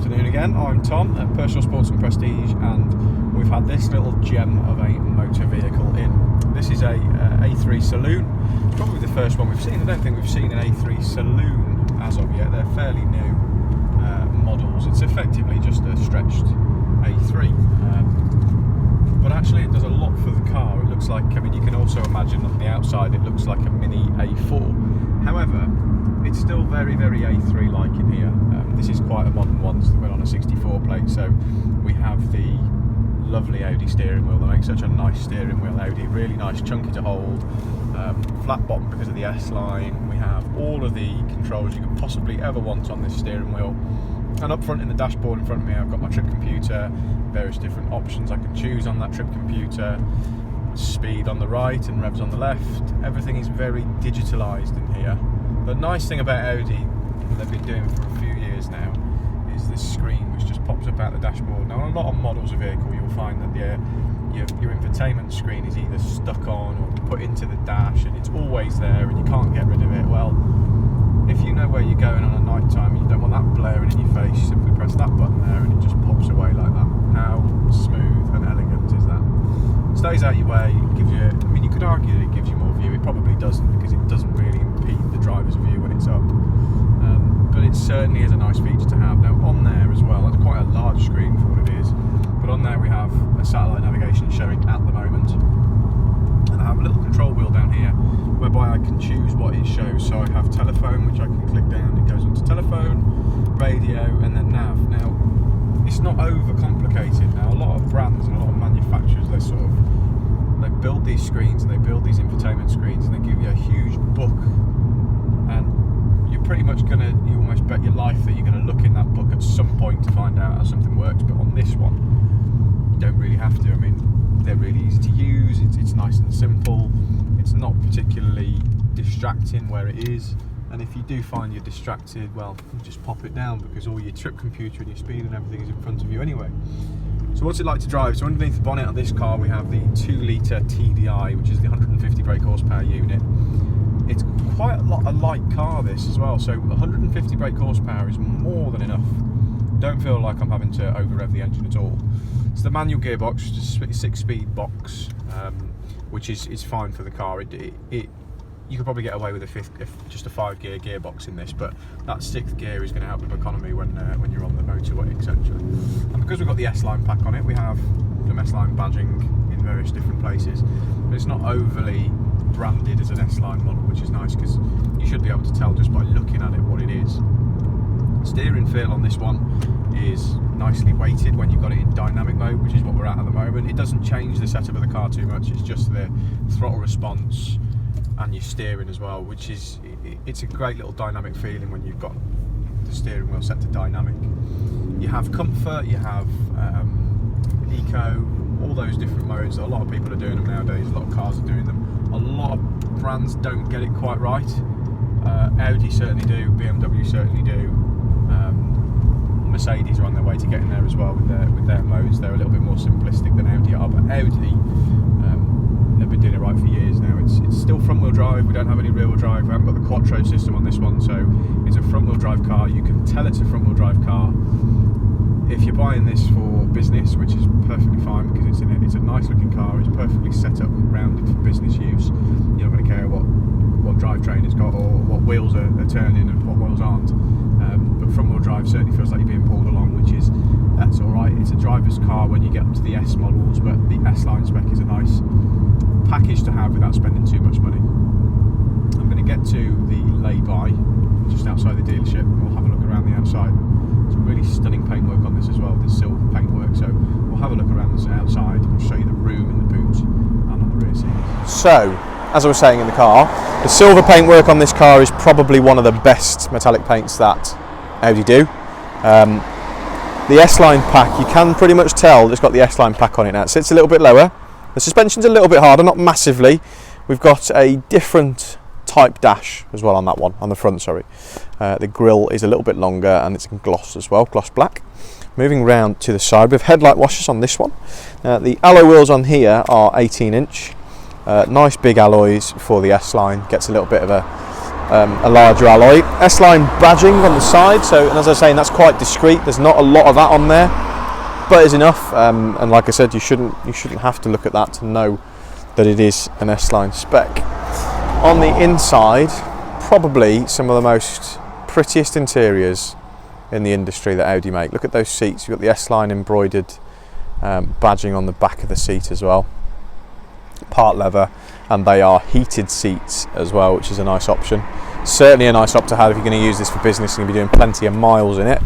afternoon again. I'm Tom at Pershore Sports and Prestige, and we've had this little gem of a motor vehicle in. This is a A3 Saloon. It's probably the first one we've seen. I don't think we've seen an A3 Saloon as of yet. They're fairly new models. It's effectively just a stretched A3. But actually it does a lot for the car. It looks like, I mean, you can also imagine on the outside it looks like a mini A4. However, it's still very, very A3-like in here. This is quite a modern one, so we're on a 64 plate, so we have the lovely Audi steering wheel. They make such a nice steering wheel, Audi, really nice, chunky to hold, flat bottom because of the S-line. We have all of the controls you could possibly ever want on this steering wheel. And up front in the dashboard in front of me, I've got my trip computer, various different options I can choose on that trip computer, speed on the right and revs on the left. Everything is very digitalised in here. The nice thing about Audi, they've been doing for a few years now, is this screen which just pops up out the dashboard. Now on a lot of models of vehicle you'll find that your infotainment screen is either stuck on or put into the dash and it's always there and you can't get rid of it. Well, if you know where you're going on a night time and you don't want that blaring in your face, simply press that button there and it just pops away like that. How smooth and elegant is that? Stays out your way, it gives you, I mean, you could argue that it gives you more view. It probably doesn't, because it doesn't really impede the driver's view when it's up. But it certainly is a nice feature to have. Now on there as well, that's quite a large screen for what it is, but on there we have a satellite navigation showing at the moment. And I have a little control wheel down here whereby I can choose what it shows. So I have telephone, which I can click down, it goes onto telephone, radio, and then nav. Now, it's not overcomplicated. Now, a lot of brands and a lot of manufacturers, they build these screens and they build these infotainment screens and they give you a huge book, and you're pretty much you almost bet your life that you're gonna look in that book at some point to find out how something works. But on this one, you don't really have to. I mean, they're really easy to use, it's nice and simple, it's not particularly distracting where it is, and if you do find you're distracted, well, you just pop it down because all your trip computer and your speed and everything is in front of you anyway. So what's it like to drive? So underneath the bonnet of this car we have the 2-litre TDI, which is the 150 brake horsepower unit. It's quite a light car, this as well, so 150 brake horsepower is more than enough. Don't feel like I'm having to over-rev the engine at all. It's the manual gearbox, just a 6-speed box, which is fine for the car. You could probably get away with just a 5-gear gearbox in this, but that 6th gear is going to help with economy when you're on the motorway, etc. And because we've got the S-Line pack on it, we have some S-Line badging in various different places, but it's not overly branded as an S-Line model, which is nice because you should be able to tell just by looking at it what it is. Steering feel on this one is nicely weighted when you've got it in dynamic mode, which is what we're at the moment. It doesn't change the setup of the car too much, it's just the throttle response and your steering as well, which is, it's a great little dynamic feeling when you've got the steering wheel set to dynamic. You have comfort, you have eco, all those different modes. A lot of people are doing them nowadays, a lot of cars are doing them. A lot of brands don't get it quite right. Audi certainly do, BMW certainly do. Mercedes are on their way to getting there as well with their modes. They're a little bit more simplistic than Audi are, but Audi, they've been doing it right for years now. It's still front wheel drive, we don't have any rear wheel drive, we haven't got the Quattro system on this one, so it's a front wheel drive car. You can tell it's a front wheel drive car. If you're buying this for business, which is perfectly fine because it's a nice looking car, it's perfectly set up, rounded for business use. You're not going to care what drivetrain it's got or what wheels are turning and what wheels aren't. But front wheel drive certainly feels like you're being pulled along, that's alright. It's a driver's car when you get up to the S models, but the S-Line spec is a nice package to have without spending too much money. I'm going to get to the lay-by just outside the dealership and we'll have a look around the outside. Some really stunning paintwork on this as well, this silver paintwork, so we'll have a look around the outside and show you the room in the boot and on the rear seats. So, as I was saying in the car, the silver paintwork on this car is probably one of the best metallic paints that Audi do. The S-Line pack, you can pretty much tell it's got the S-Line pack on it now. It sits a little bit lower. The suspension's a little bit harder, not massively. We've got a different type dash as well on that one, on the front, sorry. The grille is a little bit longer and it's in gloss as well, gloss black. Moving round to the side, we have headlight washers on this one. The alloy wheels on here are 18-inch. Nice big alloys for the S-Line, gets a little bit of a a larger alloy. S-line badging on the side, so, and as I was saying, that's quite discreet. There's not a lot of that on there, but it's enough. And like I said, you shouldn't have to look at that to know that it is an S-line spec. On the inside, probably some of the most prettiest interiors in the industry that Audi make. Look at those seats. You've got the S-line embroidered badging on the back of the seat as well. Part leather, and they are heated seats as well, which is a nice option. Certainly a nice op to have if you're going to use this for business and you'll be doing plenty of miles in it.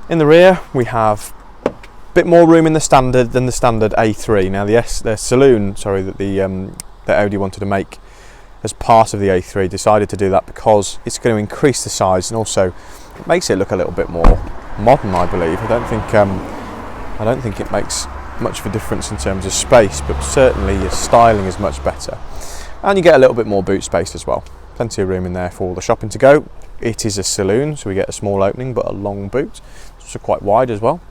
In the rear, we have a bit more room in the standard than the standard A3. Now the saloon, that Audi wanted to make as part of the A3 decided to do that because it's going to increase the size and also it makes it look a little bit more modern, I believe. I don't think it makes much of a difference in terms of space, but certainly your styling is much better, and you get a little bit more boot space as well. Plenty of room in there for all the shopping to go. It is a saloon, so we get a small opening but a long boot. It's also quite wide as well.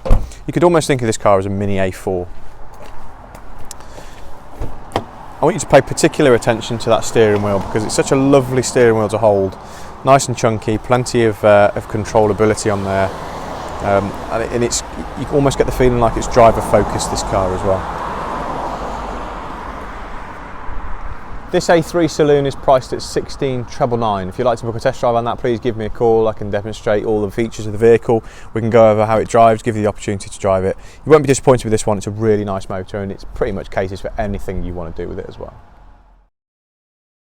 You could almost think of this car as a mini A4. I want you to pay particular attention to that steering wheel because it's such a lovely steering wheel to hold. Nice and chunky, plenty of controllability on there. And you almost get the feeling like it's driver focused, this car as well. This A3 saloon is priced at $16,999. If you'd like to book a test drive on that, please give me a call. I can demonstrate all the features of the vehicle. We can go over how it drives, give you the opportunity to drive it. You won't be disappointed with this one. It's a really nice motor and it's pretty much caters for anything you want to do with it as well.